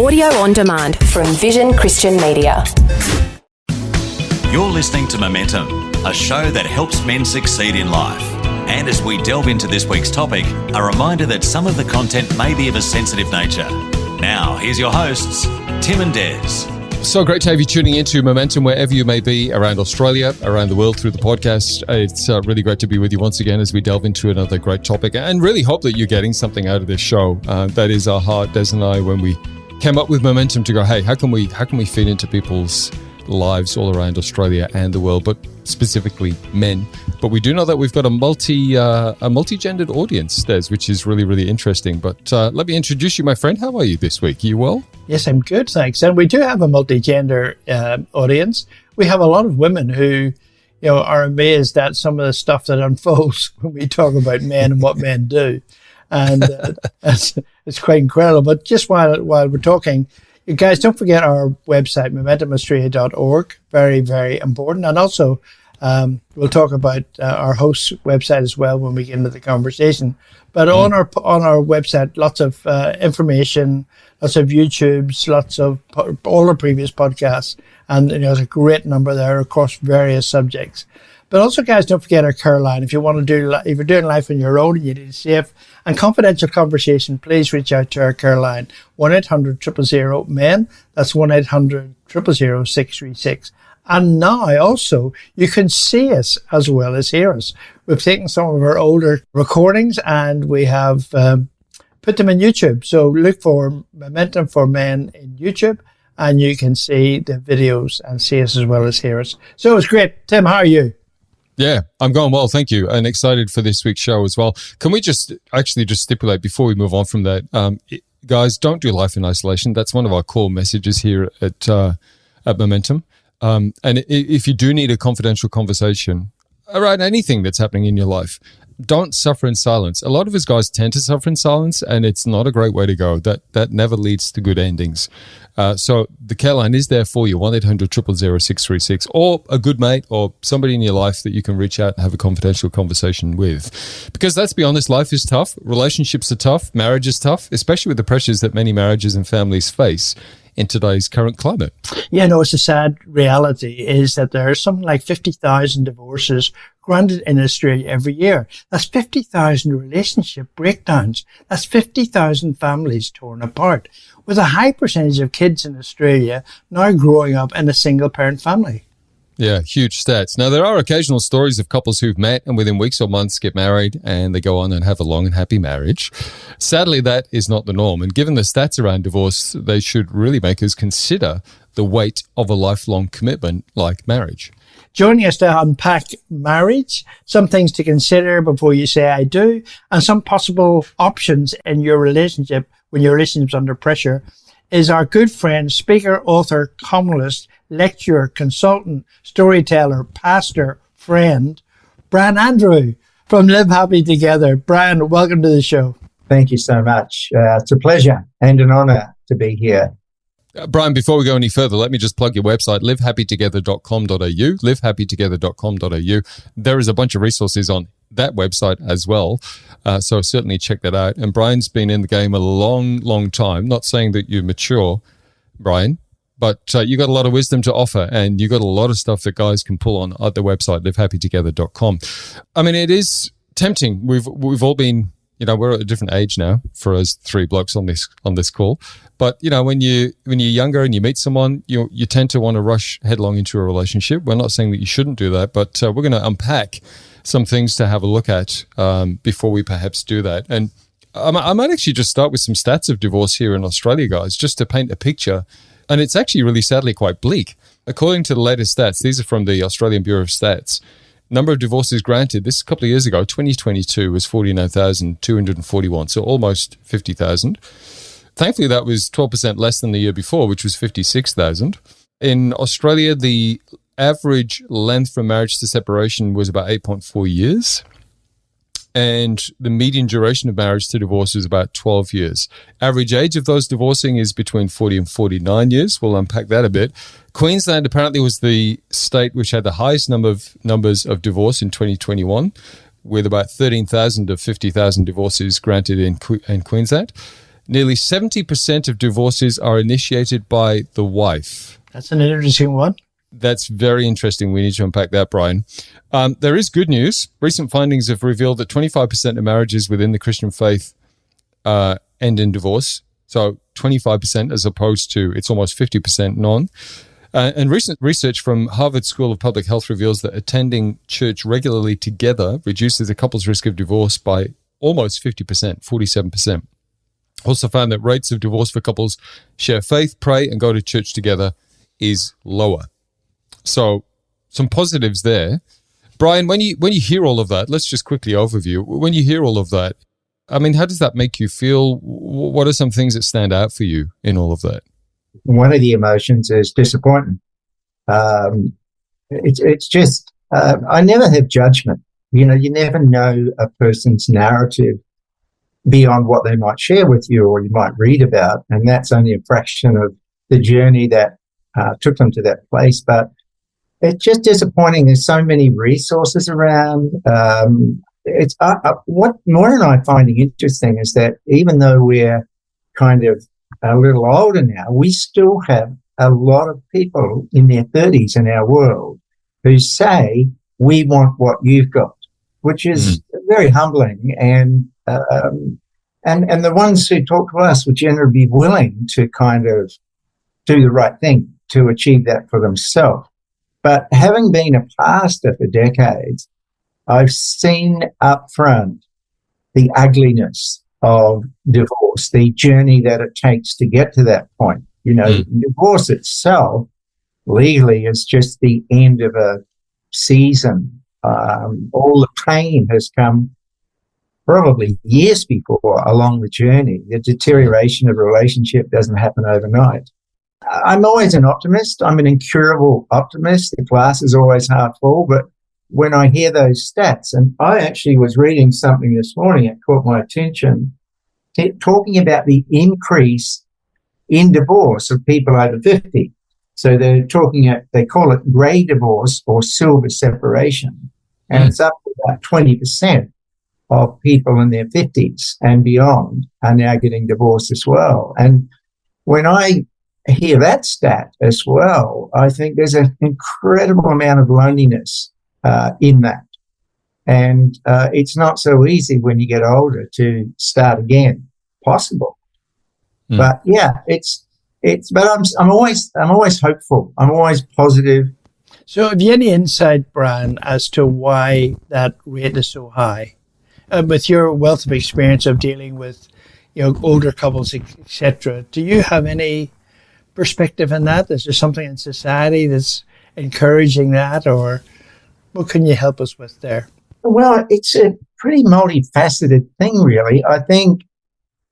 Audio on demand from Vision Christian Media. You're listening to Momentum, a show that helps men succeed in life. And as we delve into this week's topic, a reminder that some of the content may be of a sensitive nature. Now, here's your hosts, Tim and Des. So great to have you tuning into Momentum wherever you may be around Australia, around the world through the podcast. It's really great to be with you once again as we delve into another great topic, and really hope that you're getting something out of this show. That is our heart, Des and I, when we came up with Momentum to go, hey, how can we feed into people's lives all around Australia and the world, but specifically men. But we do know that we've got a multi-gendered audience, Des, which is really, really interesting. But let me introduce you, my friend. How are you this week? Are you well? Yes, I'm good, thanks. And we do have a multi-gender audience. We have a lot of women who, are amazed at some of the stuff that unfolds when we talk about men and what men do. And it's quite incredible. But just while we're talking, you guys, don't forget our website, momentumaustralia.org. Very, very important. And also, we'll talk about our host's website as well when we get into the conversation. But on our website, lots of information, lots of YouTubes, lots of all our previous podcasts. And there's a great number there across various subjects. But also, guys, don't forget our care line. If you want to if you're doing life on your own and you need a safe and confidential conversation, please reach out to our care line, 1-800-000-MEN. That's 1-800-000-636. And now also, you can see us as well as hear us. We've taken some of our older recordings and we have put them in YouTube. So look for Momentum for Men in YouTube, and you can see the videos and see us as well as hear us. So it's great. Tim, how are you? Yeah, I'm going well, thank you, and excited for this week's show as well. Can we just stipulate before we move on from that, guys, don't do life in isolation. That's one of our core messages here at Momentum. And if you do need a confidential conversation around anything that's happening in your life, don't suffer in silence. A lot of us guys tend to suffer in silence, and it's not a great way to go. That never leads to good endings. So the care line is there for you, 1-800-000-636, or a good mate or somebody in your life that you can reach out and have a confidential conversation with. Because let's be honest, life is tough. Relationships are tough. Marriage is tough, especially with the pressures that many marriages and families face in today's current climate. Yeah, no, it's a sad reality is that there are something like 50,000 divorces granted in Australia every year. That's 50,000 relationship breakdowns. That's 50,000 families torn apart, with a high percentage of kids in Australia now growing up in a single-parent family. Yeah, huge stats. Now, there are occasional stories of couples who've met and within weeks or months get married and they go on and have a long and happy marriage. Sadly, that is not the norm. And given the stats around divorce, they should really make us consider the weight of a lifelong commitment like marriage. Joining us to unpack marriage, some things to consider before you say I do, and some possible options in your relationship when your relationship's under pressure, is our good friend, speaker, author, columnist, lecturer, consultant, storyteller, pastor, friend, Brian Andrew from Live Happy Together. Brian, welcome to the show. Thank you so much. It's a pleasure and an honor to be here. Brian, before we go any further, let me just plug your website, livehappytogether.com.au, livehappytogether.com.au. There is a bunch of resources on that website as well, so certainly check that out. And Brian's been in the game a long, long time. Not saying that you're mature, Brian, but you got a lot of wisdom to offer, and you got a lot of stuff that guys can pull on at the website, livehappytogether.com. I mean, it is tempting. We've all been, we're at a different age now for us three blokes on this call. But when you're younger and you meet someone, you tend to want to rush headlong into a relationship. We're not saying that you shouldn't do that, but we're going to unpack some things to have a look at before we perhaps do that. And I might actually just start with some stats of divorce here in Australia, guys, just to paint a picture. And it's actually really sadly quite bleak. According to the latest stats, these are from the Australian Bureau of Stats, number of divorces granted, this is a couple of years ago, 2022 was 49,241, so almost 50,000. Thankfully, that was 12% less than the year before, which was 56,000. In Australia, the average length from marriage to separation was about 8.4 years. And the median duration of marriage to divorce is about 12 years. Average age of those divorcing is between 40 and 49 years. We'll unpack that a bit. Queensland apparently was the state which had the highest numbers of divorce in 2021, with about 13,000 of 50,000 divorces granted in Queensland. Nearly 70% of divorces are initiated by the wife. That's an interesting one. That's very interesting. We need to unpack that, Brian. There is good news. Recent findings have revealed that 25% of marriages within the Christian faith end in divorce. So 25% as opposed to it's almost 50% non. And recent research from Harvard School of Public Health reveals that attending church regularly together reduces a couple's risk of divorce by almost 50%, 47%. Also found that rates of divorce for couples share faith, pray, and go to church together is lower. So some positives there. Brian, when you hear all of that, let's just quickly overview. When you hear all of that, I mean, how does that make you feel? What are some things that stand out for you in all of that? One of the emotions is disappointment. It's just, I never have judgment. You know, you never know a person's narrative beyond what they might share with you or you might read about. And that's only a fraction of the journey that took them to that place. But it's just disappointing. There's so many resources around. What Moira and I finding interesting is that even though we're kind of a little older now, we still have a lot of people in their 30s in our world who say, we want what you've got, which is very humbling. And the ones who talk to us would generally be willing to kind of do the right thing to achieve that for themselves. But having been a pastor for decades, I've seen up front the ugliness of divorce, the journey that it takes to get to that point. You know, divorce itself legally is just the end of a season. All the pain has come probably years before along the journey. The deterioration of a relationship doesn't happen overnight. I'm always an optimist. I'm an incurable optimist. The glass is always half full. But when I hear those stats, and I actually was reading something this morning, it caught my attention, talking about the increase in divorce of people over 50. So they're talking, they call it grey divorce or silver separation. And it's up to about 20% of people in their 50s and beyond are now getting divorced as well. And when I hear that stat as well, I think there's an incredible amount of loneliness in that. And it's not so easy when you get older to start again. Possible. But yeah, but I'm always hopeful. I'm always positive. So have you any insight, Brian, as to why that rate is so high? With your wealth of experience of dealing with, you know, older couples, etc., do you have any perspective in that? Is there something in society that's encouraging that, or what can you help us with there? Well, it's a pretty multifaceted thing, really. I think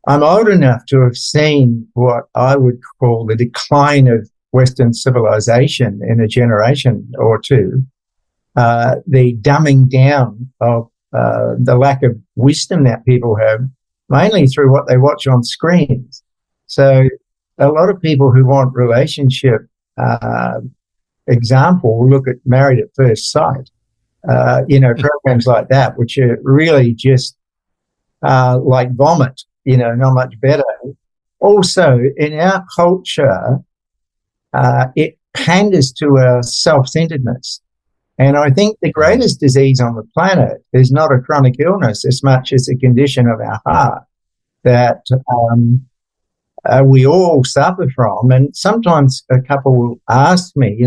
I'm old enough to have seen what I would call the decline of Western civilization in a generation or two, the dumbing down of the lack of wisdom that people have, mainly through what they watch on screens. So a lot of people who want relationship example will look at Married at First Sight, programs like that, which are really just like vomit, not much better. Also, in our culture, it panders to our self-centeredness. And I think the greatest disease on the planet is not a chronic illness as much as a condition of our heart that we all suffer from. And sometimes a couple will ask me,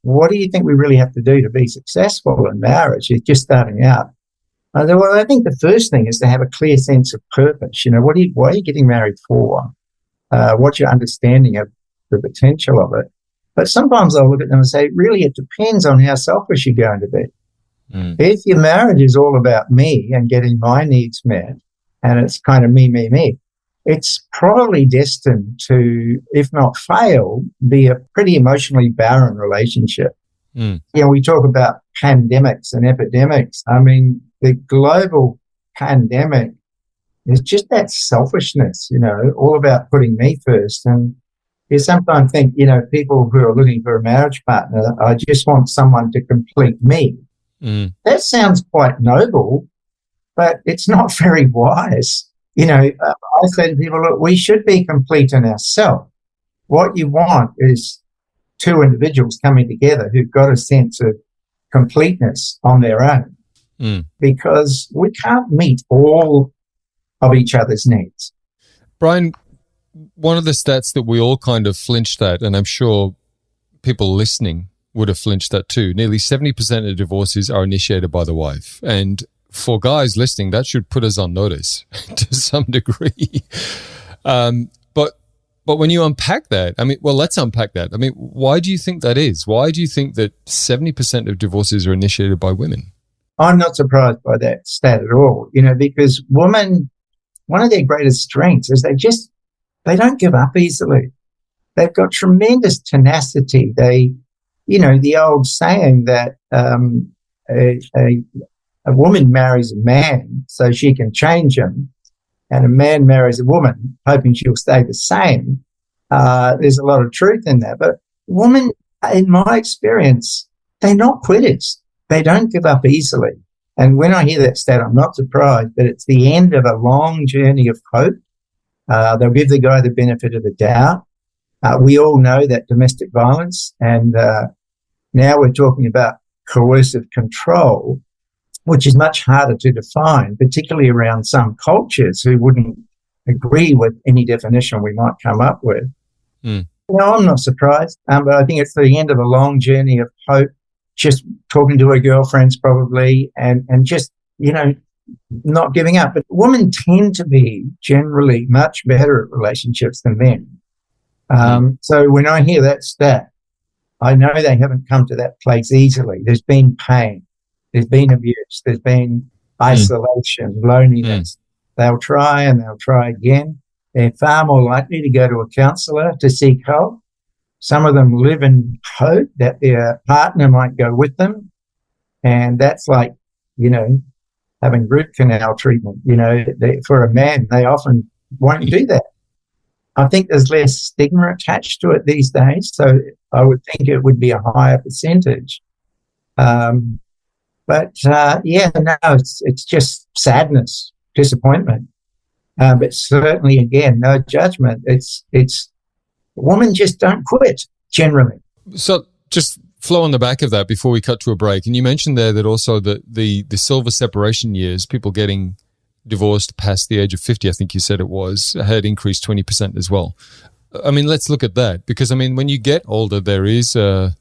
what do you think we really have to do to be successful in marriage? It's just starting out. I said, well, I think the first thing is to have a clear sense of purpose. Why are you getting married for? What's your understanding of the potential of it? But sometimes I'll look at them and say, really, it depends on how selfish you're going to be. If your marriage is all about me and getting my needs met, and it's kind of me, it's probably destined to, if not fail, be a pretty emotionally barren relationship. We talk about pandemics and epidemics. I mean, the global pandemic is just that selfishness, all about putting me first. And you sometimes think, people who are looking for a marriage partner, I just want someone to complete me. That sounds quite noble, but it's not very wise. I say to people, look, we should be complete in ourselves. What you want is two individuals coming together who've got a sense of completeness on their own, because we can't meet all of each other's needs. Brian, one of the stats that we all kind of flinched at, and I'm sure people listening would have flinched at too, nearly 70% of divorces are initiated by the wife. And for guys listening, that should put us on notice to some degree. But when you unpack that, let's unpack that. Why do you think that is? Why do you think that 70% of divorces are initiated by women? I'm not surprised by that stat at all, because women, one of their greatest strengths is they don't give up easily. They've got tremendous tenacity. The old saying that a woman marries a man so she can change him, and a man marries a woman hoping she'll stay the same. There's a lot of truth in that. But women, in my experience, they're not quitters. They don't give up easily. And when I hear that stat, I'm not surprised, but it's the end of a long journey of hope. They'll give the guy the benefit of the doubt. We all know that domestic violence, and now we're talking about coercive control, which is much harder to define, particularly around some cultures who wouldn't agree with any definition we might come up with. I'm not surprised, but I think it's the end of a long journey of hope, just talking to her girlfriends probably, and just, not giving up. But women tend to be generally much better at relationships than men. So when I hear that stat, I know they haven't come to that place easily. There's been pain. There's been abuse. There's been isolation, loneliness. They'll try and they'll try again. They're far more likely to go to a counsellor to seek help. Some of them live in hope that their partner might go with them. And that's like, having root canal treatment. For a man, they often won't do that. I think there's less stigma attached to it these days. So I would think it would be a higher percentage. It's just sadness, disappointment. But certainly, again, no judgment. It's women just don't quit generally. So just flow on the back of that before we cut to a break. And you mentioned there that also the silver separation years, people getting divorced past the age of 50, I think you said it was, had increased 20% as well. Let's look at that, because when you get older, there is a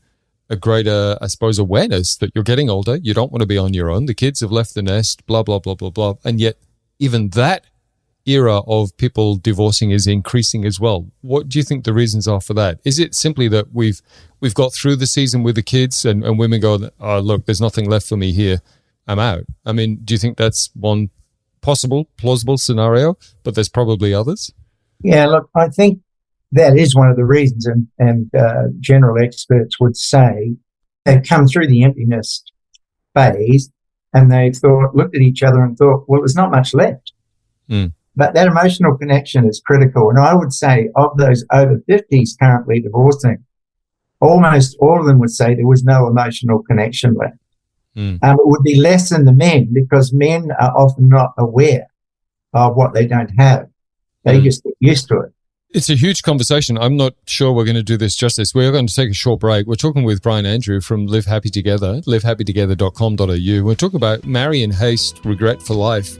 greater, I suppose, awareness that you're getting older. You don't want to be on your own. The kids have left the nest, blah, blah, blah, blah, blah. And yet even that era of people divorcing is increasing as well. What do you think the reasons are for that? Is it simply that we've got through the season with the kids and women go, oh, look, there's nothing left for me here, I'm out? Do you think that's one possible, plausible scenario, but there's probably others? Yeah, look, I think that is one of the reasons, and general experts would say they've come through the empty nest phase and they've looked at each other and thought, well, there's not much left. But that emotional connection is critical. And I would say of those over 50s currently divorcing, almost all of them would say there was no emotional connection left. It would be less in the men, because men are often not aware of what they don't have. They just get used to it. It's a huge conversation. I'm not sure we're going to do this justice. We're going to take a short break. We're talking with Brian Andrew from Live Happy Together, livehappytogether.com.au. We're talking about marry and haste, regret for life.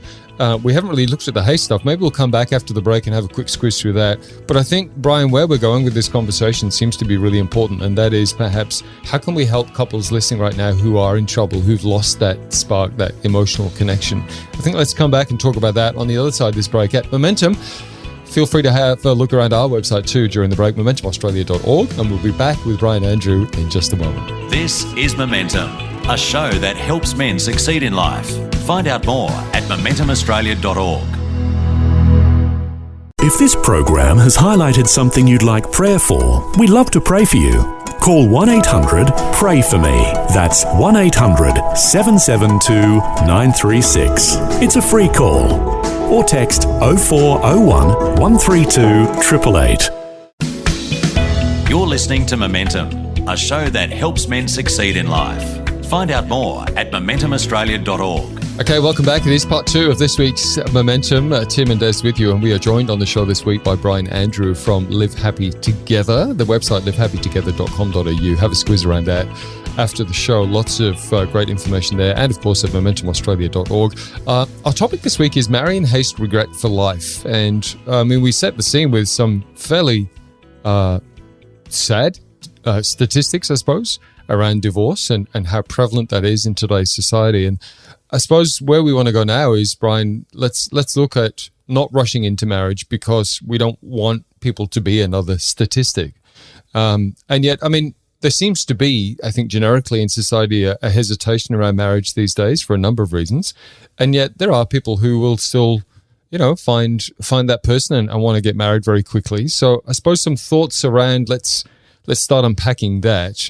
We haven't really looked at the haste stuff. Maybe we'll come back after the break and have a quick squiz through that. But I think, Brian, where we're going with this conversation seems to be really important, and that is perhaps how can we help couples listening right now who are in trouble, who've lost that spark, that emotional connection? I think let's come back and talk about that on the other side of this break at Momentum. Feel free to have a look around our website too during the break, momentumaustralia.org, and we'll be back with Brian Andrew in just a moment. This is Momentum, a show that helps men succeed in life. Find out more at momentumaustralia.org. If this program has highlighted something you'd like prayer for, we'd love to pray for you. Call 1-800-PRAY-FOR-ME. That's 1-800-772-936. It's a free call. Or text 0401 132 888. You're listening to Momentum, a show that helps men succeed in life. Find out more at momentumaustralia.org. Okay, welcome back. It is part 2 of this week's Momentum. Tim and Des with you, and we are joined on the show this week by Brian Andrew from Live Happy Together, the website livehappytogether.com.au. Have a squeeze around that after the show. Lots of great information there, and of course at momentumaustralia.org. Our topic this week is marry and haste regret for life. And we set the scene with some fairly sad statistics, I suppose, around divorce and how prevalent that is in today's society. And I suppose where we want to go now is, Brian, let's look at not rushing into marriage because we don't want people to be another statistic. And yet, there seems to be, I think, generically in society, a hesitation around marriage these days for a number of reasons. And yet there are people who will still, find that person and want to get married very quickly. So I suppose some thoughts around, let's start unpacking that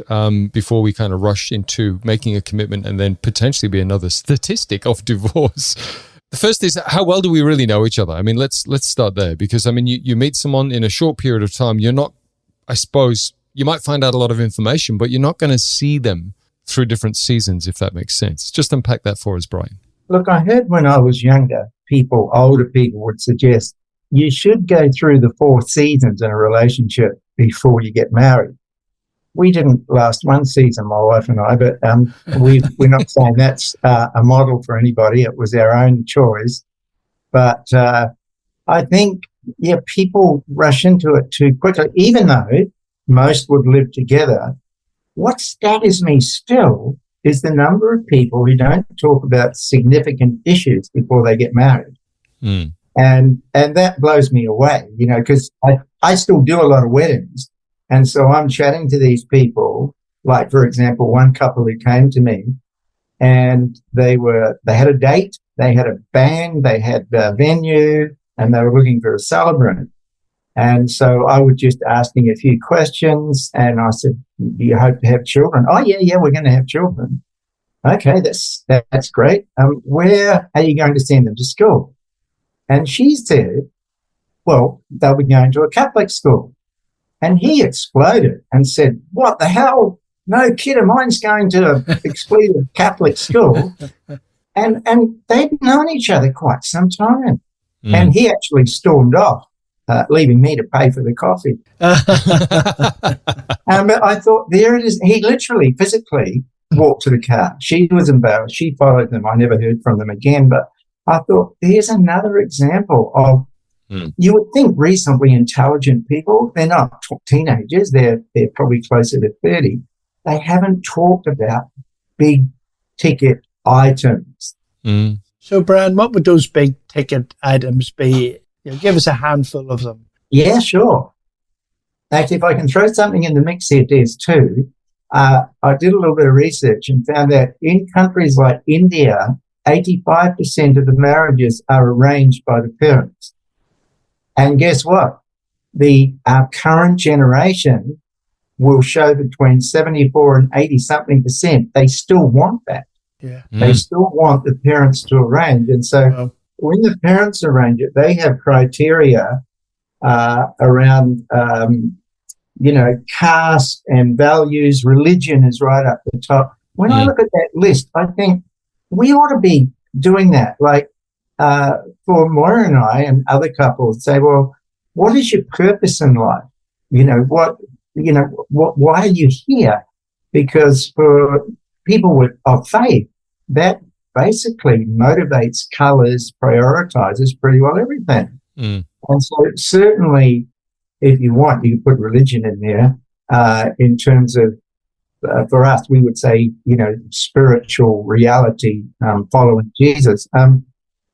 before we kind of rush into making a commitment and then potentially be another statistic of divorce. The first is, how well do we really know each other? Let's start there, because you meet someone in a short period of time. You're not, I suppose, you might find out a lot of information, but you're not going to see them through different seasons, if that makes sense. Just unpack that for us, Brian. Look, I heard when I was younger, older people would suggest you should go through the 4 seasons in a relationship before you get married. We didn't last one season, my wife and I, but we're not saying that's a model for anybody. It was our own choice. But I think, people rush into it too quickly, even though most would live together. What staggers me still is the number of people who don't talk about significant issues before they get married. Mm. And that blows me away, because I still do a lot of weddings. And so I'm chatting to these people, like, for example, one couple who came to me and they had a date, they had a band, they had a venue, and they were looking for a celebrant. And so I was just asking a few questions, and I said, do you hope to have children? Oh, yeah, we're going to have children. Okay, that's great. Where are you going to send them to school? And she said, well, they'll be going to a Catholic school. And he exploded and said, what the hell? No kid of mine's going to an excluded Catholic school. And they'd known each other quite some time. Mm. And he actually stormed off, leaving me to pay for the coffee. But I thought, there it is. He literally, physically walked to the car. She was embarrassed. She followed them. I never heard from them again. But I thought, there's another example of, you would think reasonably intelligent people, they're not teenagers, they're probably closer to 30. They haven't talked about big ticket items. Mm. So, Brian, what would those big ticket items be? Give us a handful of them. Yeah, sure. Actually, if I can throw something in the mix here, Des, too, I did a little bit of research and found that in countries like India, 85% of the marriages are arranged by the parents. And guess what? Our current generation will show between 74 and 80-something%. They still want that. Yeah. They still want the parents to arrange. And so when the parents arrange it, they have criteria around, caste and values. Religion is right up the top. When I look at that list, I think we ought to be doing that. Like, for Moira and I and other couples say, well, what is your purpose in life? Why are you here? Because for people of faith, that basically motivates, colors, prioritizes pretty well everything. Mm. And so certainly, if you want, you can put religion in there in terms of, for us, we would say, spiritual reality, following Jesus.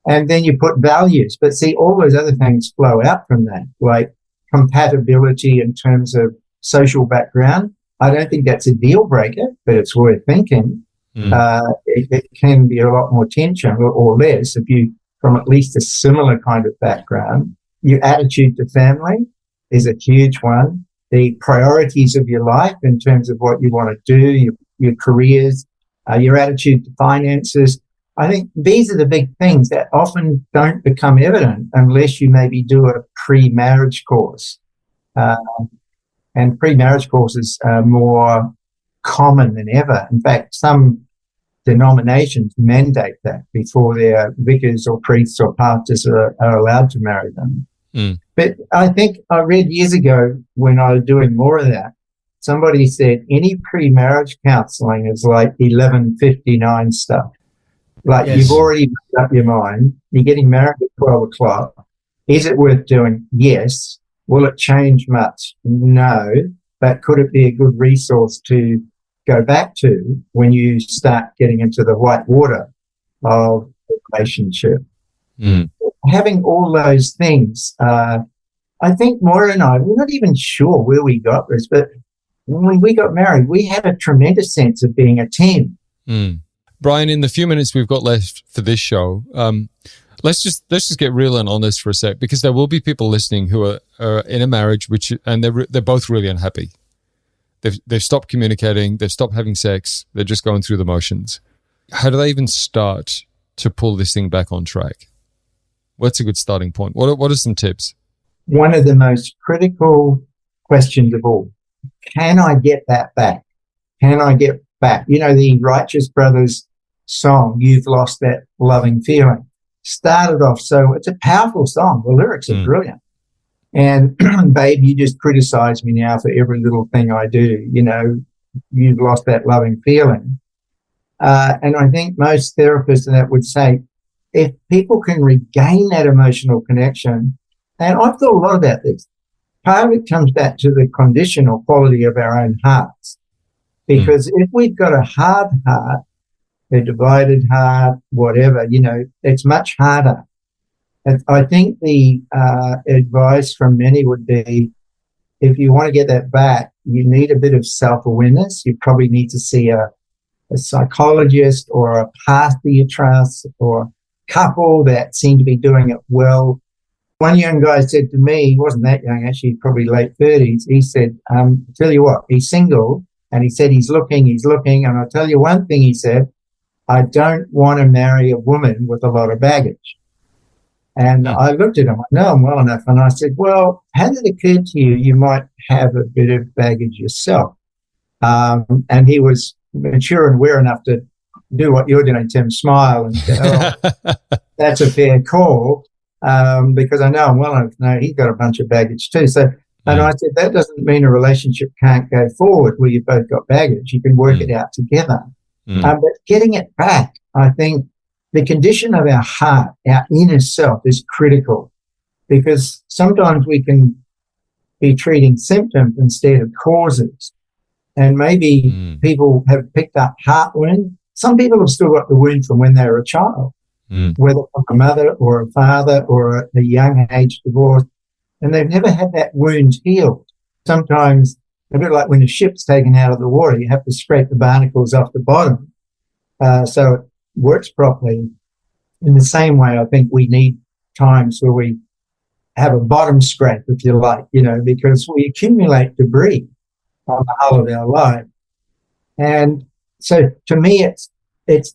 And then you put values. But see, all those other things flow out from that, like compatibility in terms of social background. I don't think that's a deal breaker, but it's worth thinking. It can be a lot more tension or less if you from at least a similar kind of background. Your attitude to family is a huge one. The priorities of your life in terms of what you want to do, your careers, your attitude to finances. I think these are the big things that often don't become evident unless you maybe do a pre-marriage course. And pre-marriage courses are more common than ever. In fact, some denominations mandate that before their vicars or priests or pastors are allowed to marry them. But I think I read years ago when I was doing more of that, somebody said any pre-marriage counselling is like 11:59 stuff. Like Yes. you've already made up your mind. You're getting married at 12 o'clock. Is it worth doing? Yes. Will it change much? No. But could it be a good resource to go back to when you start getting into the white water of the relationship? Having all those things, I think Moira and I, we're not even sure where we got this, but when we got married, we had a tremendous sense of being a team. Brian, in the few minutes we've got left for this show, let's just get real and honest for a sec, because there will be people listening who are in a marriage and they're both really unhappy. They've stopped communicating, they've stopped having sex, they're just going through the motions. How do they even start to pull this thing back on track? What's a good starting point? What are some tips? One of the most critical questions of all, can I get that back? Can I get back? You know, the Righteous Brothers song, You've Lost That Loving Feeling, started off, so it's a powerful song. The lyrics are brilliant. And, babe, you just criticize me now for every little thing I do. You know, you've lost that loving feeling. And I think most therapists that would say, if people can regain that emotional connection, and I've thought a lot about this, part of it comes back to the condition or quality of our own hearts. Because if we've got a hard heart, a divided heart, whatever, you know, it's much harder. And I think the advice from many would be, if you want to get that back, you need a bit of self-awareness. You probably need to see a psychologist or a pastor you trust or couple that seem to be doing it well. One young guy said to me, he wasn't that young, actually probably late 30s, he said, tell you what, he's single, and he said he's looking, and I'll tell you one thing he said, I don't want to marry a woman with a lot of baggage. And I looked at him, I know him well enough, and I said, well, has it occurred to you, you might have a bit of baggage yourself? And he was mature and aware enough to do what you're doing, Tim, smile and say, oh, that's a fair call, because I know him well enough to know he's got a bunch of baggage too. So, and I said, that doesn't mean a relationship can't go forward where you've both got baggage. You can work it out together. But getting it back, I think the condition of our heart, our inner self, is critical, because sometimes we can be treating symptoms instead of causes. And maybe people have picked up heart wound. Some people have still got the wound from when they were a child, whether from a mother or a father or a young age divorce, and they've never had that wound healed. Sometimes, a bit like when a ship's taken out of the water, you have to scrape the barnacles off the bottom so it works properly. In the same way, I think we need times where we have a bottom scrape, if you like, you know, because we accumulate debris on the whole of our life. And so to me, it's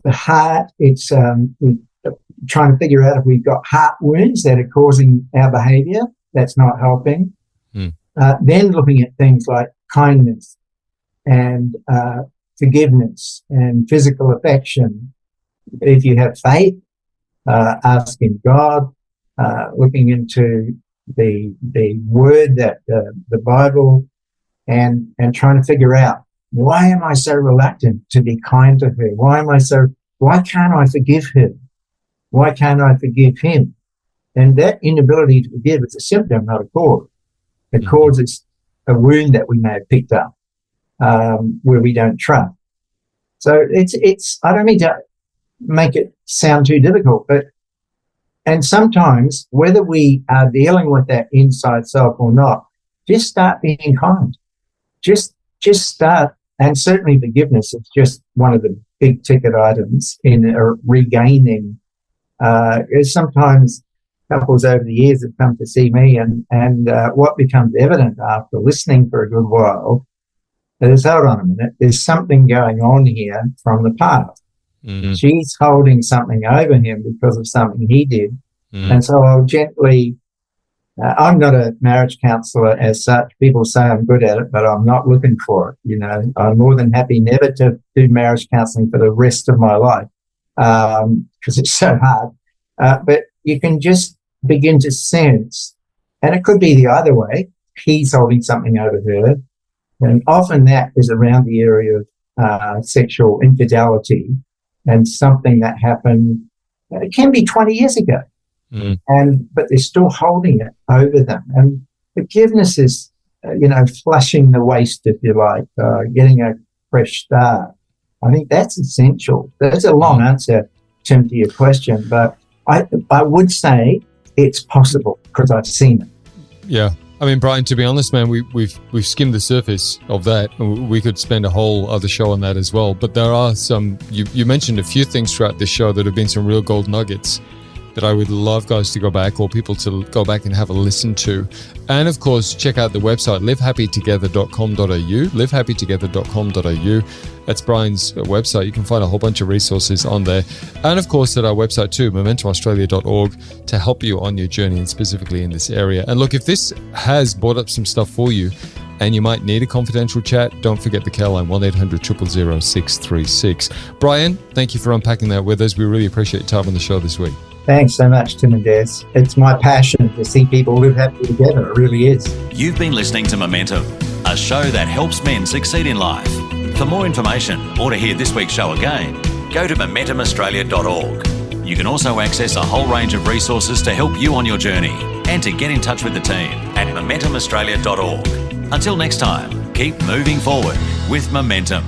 the heart. It's trying to figure out if we've got heart wounds that are causing our behavior. That's not helping. Then looking at things like kindness and forgiveness and physical affection. If you have faith, asking God, looking into the word, that the Bible, and trying to figure out, why am I so reluctant to be kind to her? Why can't I forgive her? Why can't I forgive him? And that inability to forgive is a symptom, not a cause. The cause is a wound that we may have picked up, where we don't trust. So it's, I don't mean to make it sound too difficult, and sometimes whether we are dealing with that inside self or not, just start being kind. Just start, and certainly forgiveness is just one of the big ticket items in regaining. Sometimes couples over the years have come to see me, and what becomes evident after listening for a good while is, hold on a minute, there's something going on here from the past. She's holding something over him because of something he did. And so I'll gently I'm not a marriage counsellor as such. People say I'm good at it, but I'm not looking for it. I'm more than happy never to do marriage counselling for the rest of my life because it's so hard. But you can just begin to sense, and it could be the other way. He's holding something over her. And often that is around the area of sexual infidelity and something that happened, it can be 20 years ago. But they're still holding it over them. And forgiveness is, flushing the waste, if you like, getting a fresh start. I think that's essential. That's a long answer, Tim, to your question, but I would say it's possible because I've seen it. Yeah. I mean, Brian, to be honest, man, we've skimmed the surface of that. We could spend a whole other show on that as well. But there are some, you mentioned a few things throughout this show that have been some real gold nuggets that I would love guys to go back or people to go back and have a listen to. And of course, check out the website, livehappytogether.com.au, livehappytogether.com.au. That's Brian's website. You can find a whole bunch of resources on there. And of course, at our website too, momentumaustralia.org, to help you on your journey and specifically in this area. And look, if this has brought up some stuff for you and you might need a confidential chat, don't forget the care line, 1-800-000-636. Brian, thank you for unpacking that with us. We really appreciate your time on the show this week. Thanks so much, Tim and Des. It's my passion to see people live happy together. It really is. You've been listening to Momentum, a show that helps men succeed in life. For more information or to hear this week's show again, go to momentumaustralia.org. You can also access a whole range of resources to help you on your journey and to get in touch with the team at momentumaustralia.org. Until next time, keep moving forward with Momentum.